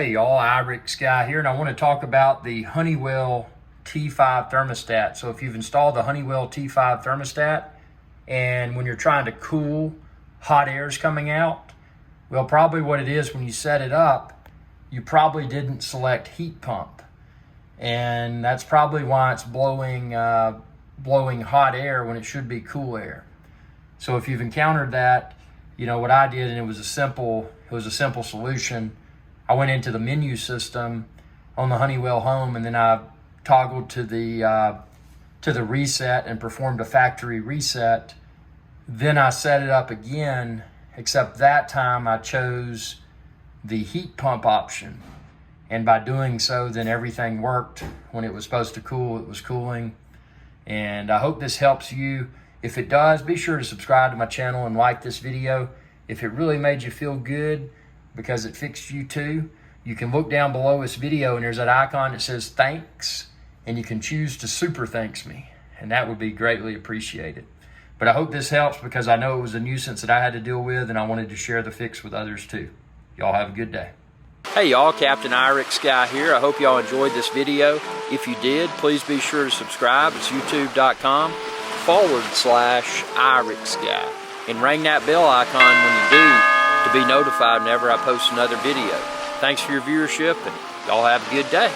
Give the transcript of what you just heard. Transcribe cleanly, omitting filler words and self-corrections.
Hey y'all, Irix guy here, and I want to talk about the Honeywell T5 thermostat. So if you've installed the Honeywell T5 thermostat and when you're trying to cool, hot air is coming out, well, probably what it is when you set it up, you probably didn't select heat pump. And that's probably why it's blowing hot air when it should be cool air. So if you've encountered that, you know what I did, and it was a simple solution. I went into the menu system on the Honeywell Home, and then I toggled to the reset and performed a factory reset. Then I set it up again, except that time I chose the heat pump option. And by doing so, then everything worked. When it was supposed to cool, it was cooling. And I hope this helps you. If it does, be sure to subscribe to my channel and like this video. If it really made you feel good, because it fixed you too, you can look down below this video and there's that icon that says thanks, and you can choose to super thanks me, and that would be greatly appreciated. But I hope this helps, because I know it was a nuisance that I had to deal with, and I wanted to share the fix with others too. Y'all have a good day. Hey y'all, Captain Irix guy here. I hope y'all enjoyed this video. If you did, please be sure to subscribe. It's youtube.com/Irix guy, and ring that bell icon when you do, to be notified whenever I post another video. Thanks for your viewership, and y'all have a good day.